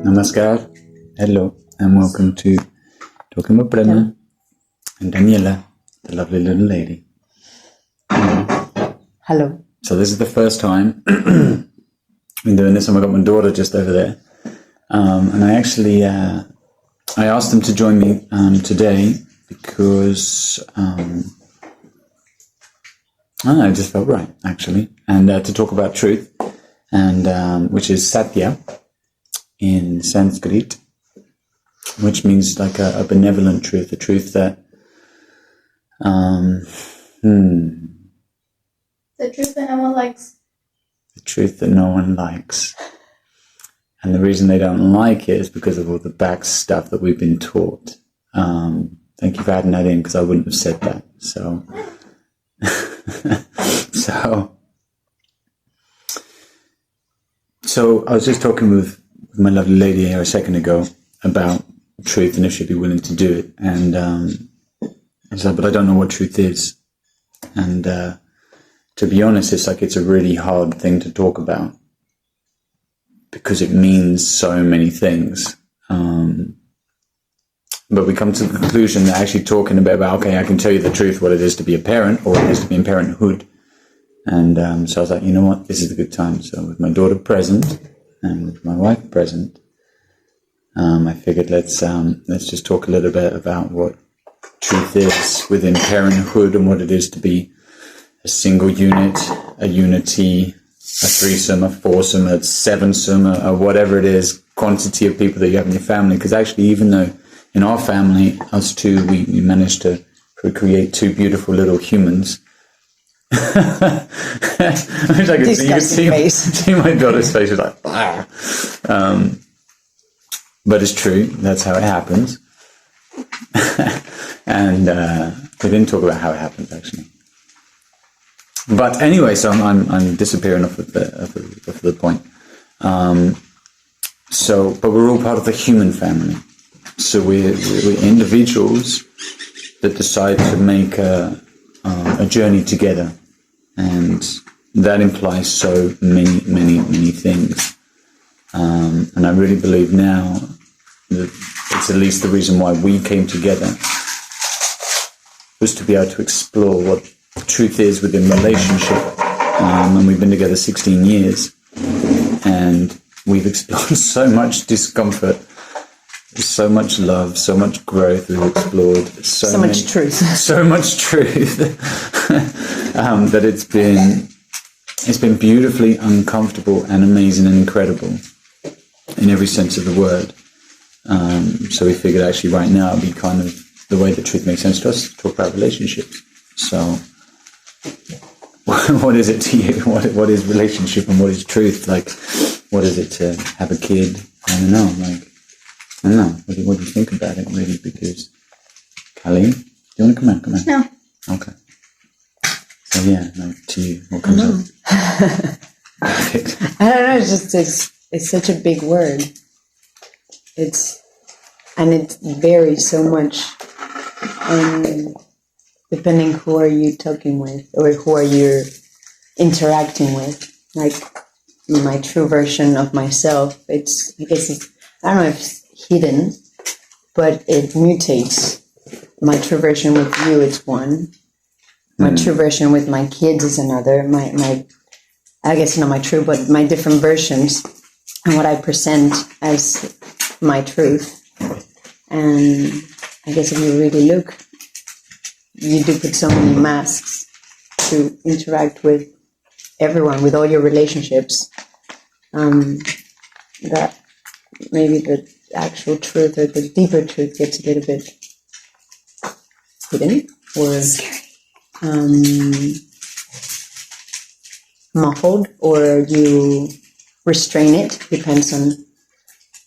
Namaskar, hello, and welcome to Talking with Prema and Daniela, the lovely little lady. Hello. So this is the first time I've been doing this, and I've got my daughter just over there. And I actually, I asked them to join me today because it just felt right, actually, and to talk about truth, and which is Satya in Sanskrit, which means like a benevolent truth, a truth that the truth that no one likes. The truth that no one likes. And the reason they don't like it is because of all the back stuff that we've been taught. Thank you for adding that in, because I wouldn't have said that. So, so I was just talking with my lovely lady here a second ago about truth and if she'd be willing to do it. And I said, but I don't know what truth is. And to be honest, it's like it's a really hard thing to talk about because it means so many things. But we come to the conclusion that actually talking about, okay, I can tell you the truth, what it is to be a parent or what it is to be in parenthood. And so I was like, you know what, this is a good time. So with my daughter present and with my wife present, I figured let's just talk a little bit about what truth is within parenthood and what it is to be a single unit, a unity, a threesome, a foursome, a sevensome, or whatever it is, quantity of people that you have in your family. Because actually, even though in our family, us two, we managed to create two beautiful little humans. I wish I could see my daughter's face. She's like, ah. But it's true. That's how it happens. And we didn't talk about how it happens, actually. But anyway, so I'm disappearing off of the point. But we're all part of the human family. So we're individuals that decide to make a journey together, and that implies so many things. And I really believe now that it's at least the reason why we came together was to be able to explore what truth is within relationship. And we've been together 16 years, and we've explored so much discomfort, so much love, so much growth. We've explored so much truth. So much truth that it's been beautifully uncomfortable and amazing and incredible in every sense of the word. So we figured actually right now it'd be kind of the way that truth makes sense to us to talk about relationships. So what is it to you? What is relationship and what is truth? Like, what is it to have a kid? I don't know. I don't know. What do you think about it, really? Because, Callie, do you want to come out? Come out. No. Okay. So yeah, to you, what comes up? Perfect. I don't know. It's just it's such a big word. It varies so much, depending who are you talking with or who are you interacting with. Like my true version of myself, I don't know if it's hidden, but it mutates. My true version with you, it's one. My true version with my kids is another. My I guess not my truth, but my different versions and what I present as my truth. And I guess if you really look, you do put so many masks to interact with everyone, with all your relationships, that maybe the actual truth or the deeper truth gets a little bit hidden or muffled, or you restrain it. Depends on,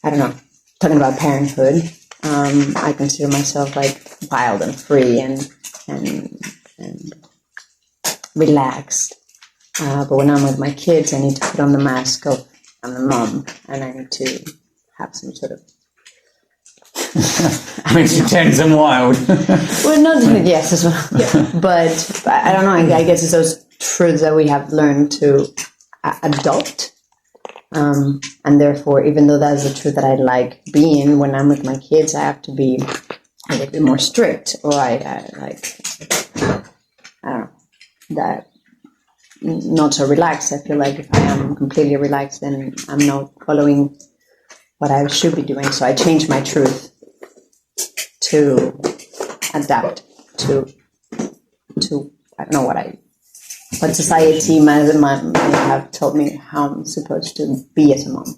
I don't know, talking about parenthood. I consider myself like wild and free and relaxed. But when I'm with my kids, I need to put on the mask of I'm a mom, and I need to have some sort of. Makes you tense and wild. Well, not yes as well, but I don't know. I guess it's those truths that we have learned to adopt, and therefore, even though that's the truth that I like being, when I'm with my kids, I have to be a little bit more strict, or I don't know, that not so relaxed. I feel like if I am completely relaxed, then I'm not following what I should be doing. So I change my truth to adapt to I don't know what society might have told me how I'm supposed to be as a mom,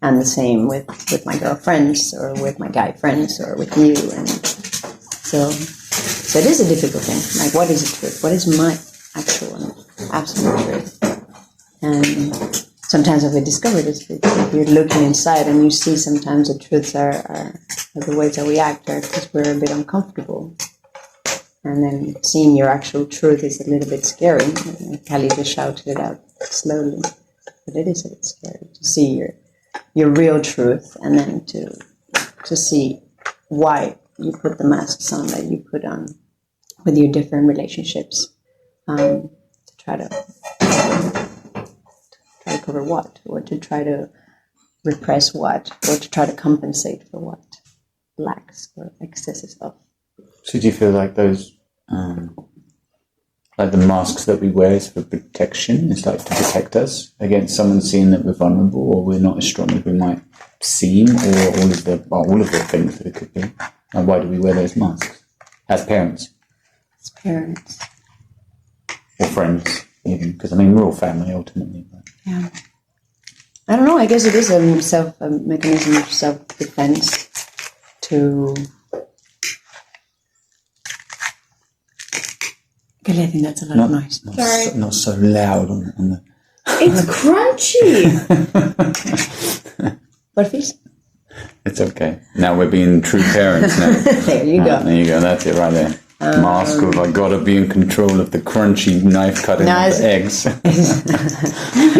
and the same with my girlfriends or with my guy friends or with you, and so it is a difficult thing. Like, what is the truth? What is my actual and absolute truth? And sometimes if we discover this, if you're looking inside and you see sometimes the truths are the ways that we act are because we're a bit uncomfortable. And then seeing your actual truth is a little bit scary. Kelly just shouted it out slowly. But it is a bit scary to see your real truth, and then to see why you put the masks on that you put on with your different relationships, to try to cover what, or to try to repress what, or to try to compensate for what lacks or excesses of. So do you feel like those, like the masks that we wear is for protection? It's like to protect us against someone seeing that we're vulnerable or we're not as strong as we might seem, or all of the things that it could be. And why do we wear those masks as parents? As parents. Or friends, even, because I mean we're all family ultimately. But. Yeah. I don't know. I guess it is a mechanism of self-defense to. Okay, I think that's a lot of noise. Not so loud on the. It's crunchy. What fish? It's okay. Now we're being true parents now. There you go. There you go. That's it right there. Mask of I gotta be in control of the crunchy knife cutting of the eggs.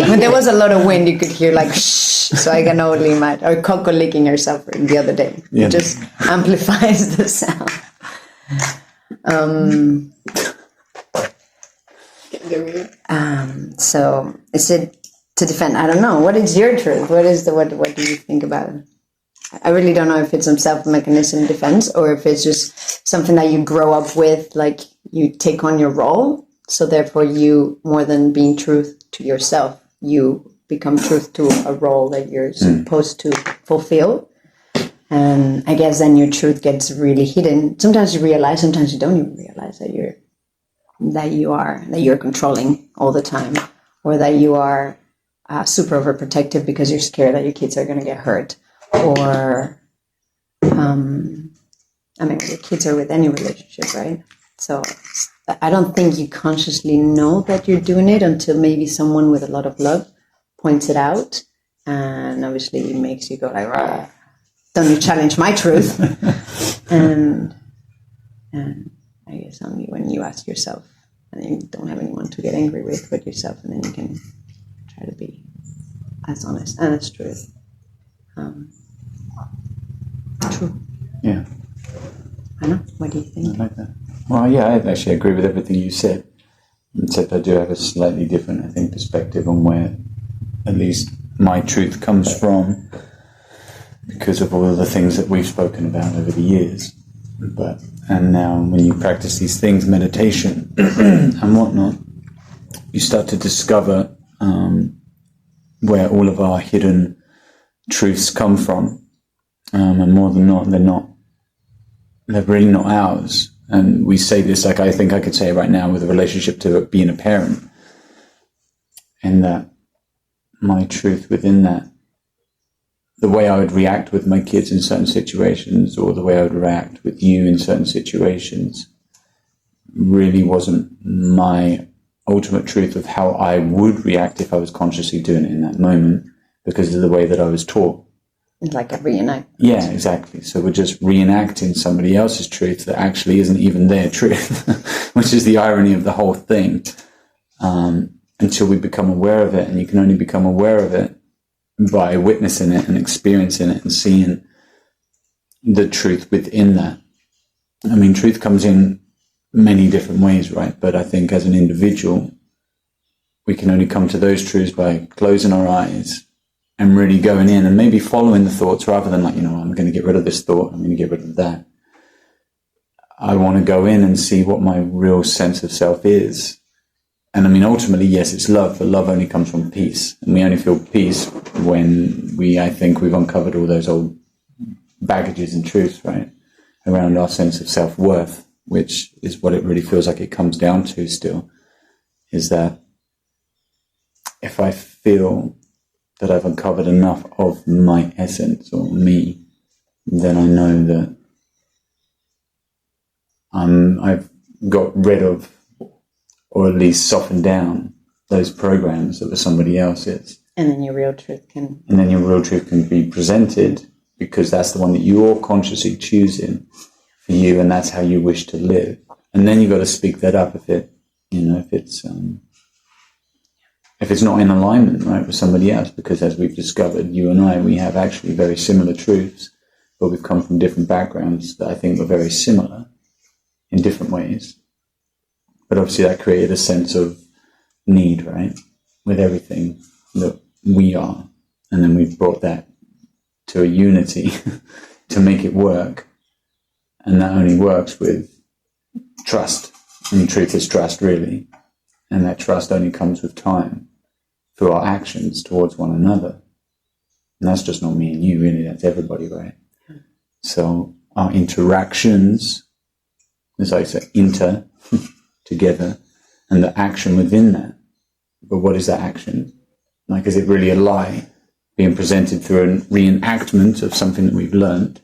When there was a lot of wind, you could hear like shh. So I can only imagine. Or Coco licking herself the other day. Yeah. It just amplifies the sound. So is it to defend? I don't know. What is your truth? What do you think about it? I really don't know if it's some self-mechanism defense or if it's just something that you grow up with, like you take on your role. So therefore you, more than being truth to yourself, you become truth to a role that you're supposed to fulfill. And I guess then your truth gets really hidden. Sometimes you realize, sometimes you don't even realize that you're controlling all the time, or that you are super overprotective because you're scared that your kids are going to get hurt. Or, your kids are with any relationship, right? So I don't think you consciously know that you're doing it until maybe someone with a lot of love points it out. And obviously it makes you go like, rah, don't you challenge my truth. and I guess only when you ask yourself, and you don't have anyone to get angry with but yourself, and then you can try to be as honest and as true. True. Yeah. I know. What do you think? I like that. Well, yeah, I actually agree with everything you said. Except I do have a slightly different, I think, perspective on where at least my truth comes from, because of all of the things that we've spoken about over the years. And now when you practice these things, meditation and whatnot, you start to discover where all of our hidden truths come from. And more than not, they're really not ours. And we say this, like I think I could say right now with a relationship to being a parent, and that my truth within that, the way I would react with my kids in certain situations, or the way I would react with you in certain situations, really wasn't my ultimate truth of how I would react if I was consciously doing it in that moment, because of the way that I was taught. Like a reenact. Yeah, exactly. So we're just reenacting somebody else's truth that actually isn't even their truth, which is the irony of the whole thing. Until we become aware of it, and you can only become aware of it by witnessing it and experiencing it and seeing the truth within that. I mean, truth comes in many different ways, right? But I think as an individual, we can only come to those truths by closing our eyes and really going in and maybe following the thoughts rather than like, I'm going to get rid of this thought, I'm going to get rid of that. I want to go in and see what my real sense of self is. And I mean, ultimately, yes, it's love, but love only comes from peace. And we only feel peace when I think we've uncovered all those old baggages and truths, right? Around our sense of self-worth, which is what it really feels like it comes down to still, is that if I feel that I've uncovered enough of my essence or me, then I know that I've got rid of, or at least softened down, those programs that were somebody else's. And then your real truth can... And then your real truth can be presented, because that's the one that you're consciously choosing for you, and that's how you wish to live. And then you've got to speak that up if it's not in alignment, right, with somebody else, because as we've discovered, you and I, we have actually very similar truths, but we've come from different backgrounds that I think are very similar in different ways. But obviously that created a sense of need, right, with everything that we are. And then we've brought that to a unity to make it work. And that only works with trust. And truth is trust, really. And that trust only comes with time through our actions towards one another. And that's just not me and you, really. That's everybody, right? So our interactions, as I say, together, and the action within that. But what is that action? Like, is it really a lie being presented through a reenactment of something that we've learned?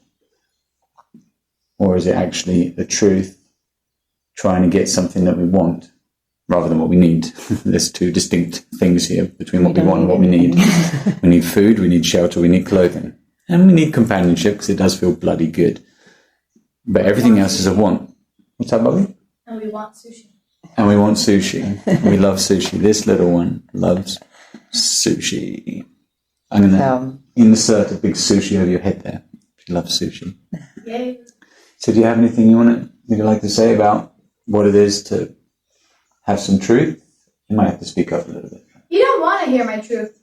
Or is it actually a truth trying to get something that we want rather than what we need? There's two distinct things here between what we want and what we need. We need food, we need shelter, we need clothing. And we need companionship, because it does feel bloody good. But everything else is a want. What's that, Bobby? And we want sushi. And we want sushi. We love sushi. This little one loves sushi. I'm going to insert a big sushi over your head there. She loves sushi. Yay. So do you have anything you'd like to say about what it is to have some truth? You might have to speak up a little bit. You don't want to hear my truth.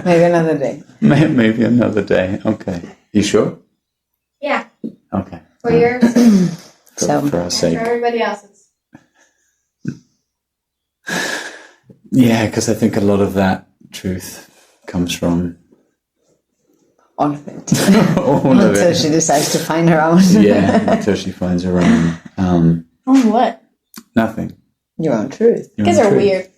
Maybe another day. Maybe another day. Okay. You sure? Yeah. Okay. For yours For our and sake. for everybody else's. Yeah, because I think a lot of that truth comes from All of it. all of Until it. she decides to find her own. Yeah, until she finds her own. Oh, what? Nothing. Your own truth. Your You guys own are truth. weird.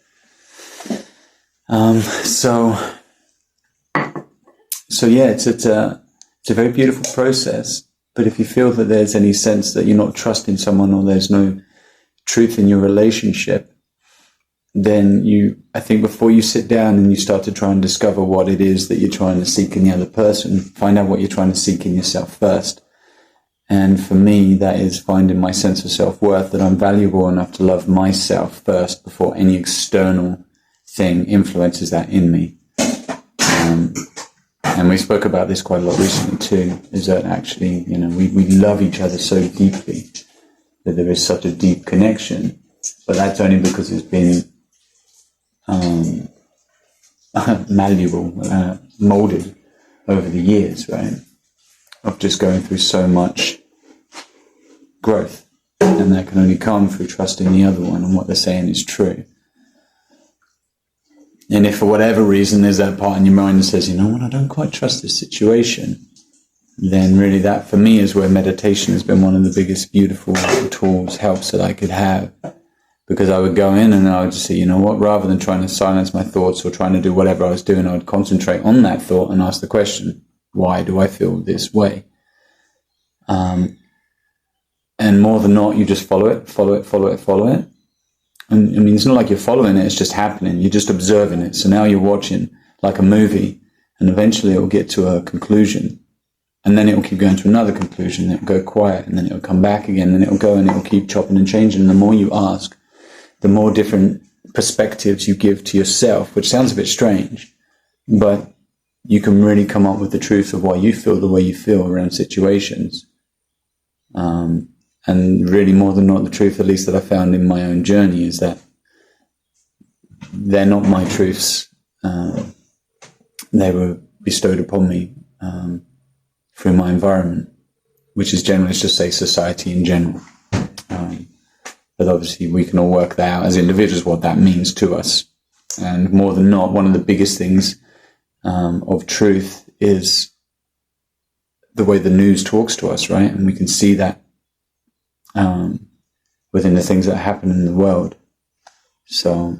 So yeah, it's a very beautiful process. But if you feel that there's any sense that you're not trusting someone, or there's no truth in your relationship, then I think before you sit down and you start to try and discover what it is that you're trying to seek in the other person, find out what you're trying to seek in yourself first. And for me, that is finding my sense of self-worth, that I'm valuable enough to love myself first before any external thing influences that in me. And we spoke about this quite a lot recently too, is that actually, we love each other so deeply, that there is such a deep connection, but that's only because it's been malleable, molded over the years, right? Of just going through so much growth. And that can only come through trusting the other one and what they're saying is true. And if for whatever reason there's that part in your mind that says, you know what, I don't quite trust this situation, then really that for me is where meditation has been one of the biggest beautiful tools, helps that I could have. Because I would go in and I would just say, you know what, rather than trying to silence my thoughts or trying to do whatever I was doing, I would concentrate on that thought and ask the question, why do I feel this way? And more than not, you just follow it. And I mean, it's not like you're following it, it's just happening. You're just observing it. So now you're watching like a movie, and eventually it will get to a conclusion. And then it will keep going to another conclusion. It will go quiet, and then it will come back again, and it will go, and it will keep chopping and changing. And the more you ask, the more different perspectives you give to yourself, which sounds a bit strange, but you can really come up with the truth of why you feel the way you feel around situations. And really, more than not, the truth, at least that I found in my own journey, is that they're not my truths. They were bestowed upon me through my environment, which is generally, let's just say, society in general. But obviously, we can all work that out as individuals, what that means to us. And more than not, one of the biggest things of truth is the way the news talks to us, right? And we can see that within the things that happen in the world. So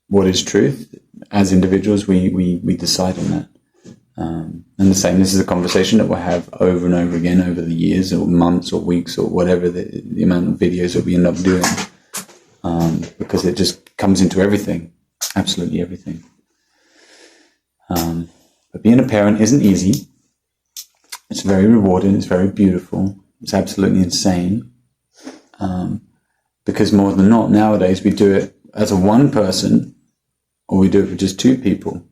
what is truth? As individuals, we decide on that. And the same, this is a conversation that we'll have over and over again over the years or months or weeks or whatever the amount of videos that we end up doing, because it just comes into everything, absolutely everything. But being a parent isn't easy. It's very rewarding. It's very beautiful. It's absolutely insane. Because more than not, nowadays we do it as a one person, or we do it for just two people.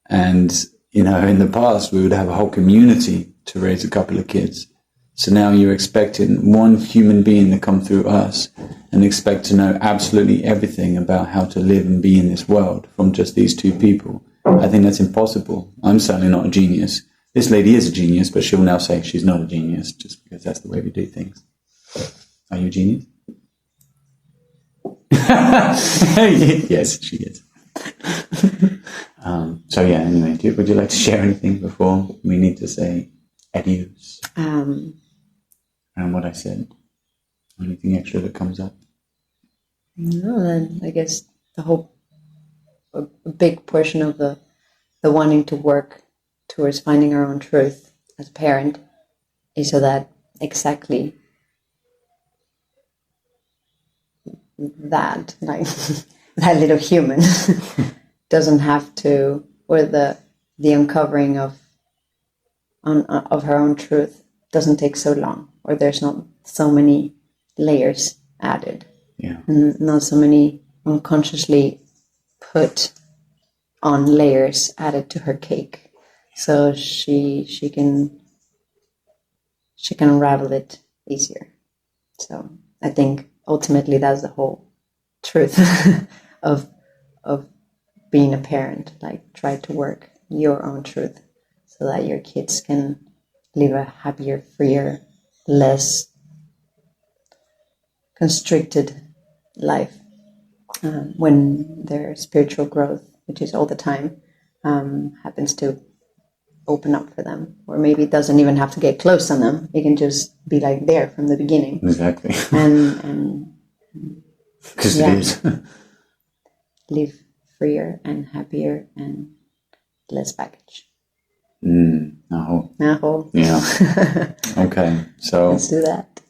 And, you know, in the past, we would have a whole community to raise a couple of kids. So now you're expecting one human being to come through us and expect to know absolutely everything about how to live and be in this world from just these two people. I think that's impossible. I'm certainly not a genius. This lady is a genius, but she'll now say she's not a genius just because that's the way we do things. Are you a genius? Yes, she is. So yeah, anyway, would you like to share anything before we need to say adios? And what I said? Anything extra that comes up? No, then I guess a big portion of the wanting to work towards finding our own truth as a parent is so that exactly that, like that little human doesn't have to, or the uncovering of her own truth doesn't take so long, or there's not so many layers added, and not so many unconsciously put on layers added to her cake, so she can unravel it easier. So I think ultimately that's the whole truth of being a parent. Like, try to work your own truth so that your kids can live a happier, freer, less constricted life when their spiritual growth, which is all the time, happens to open up for them. Or maybe it doesn't even have to get close on them. It can just be like there from the beginning. Exactly. And because it is. Live freer and happier and less baggage. No. Yeah. Okay. So let's do that.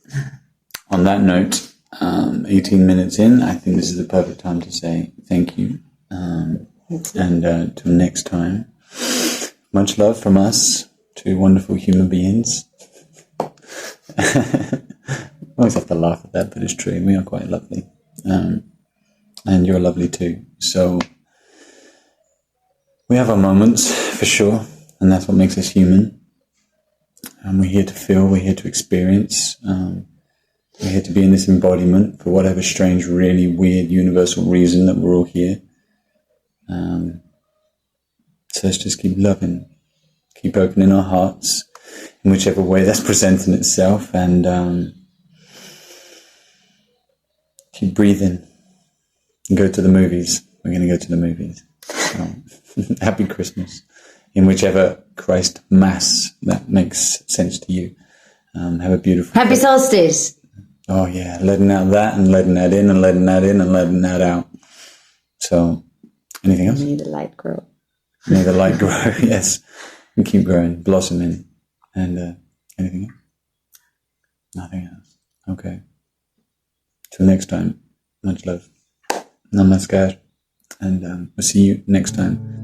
On that note, 18 minutes in, I think this is the perfect time to say thank you. And till next time, much love from us, two wonderful human beings. I always have to laugh at that, but it's true. We are quite lovely. And you're lovely too. So we have our moments, for sure, and that's what makes us human. And we're here to feel, we're here to experience. We're here to be in this embodiment for whatever strange, really weird, universal reason that we're all here. So let's just keep loving, keep opening our hearts in whichever way that's presenting itself, and keep breathing. go to the movies. We're going to go to the movies. So, happy Christmas. In whichever Christ Mass that makes sense to you. Have a beautiful Happy solstice. Oh yeah, letting out that and letting that in and letting that in and letting that out. So, anything else? May the light grow. May the light grow, yes, and keep growing, blossoming, and anything else? Nothing else. Okay. Till next time, much love. Namaskar, and we'll see you next time.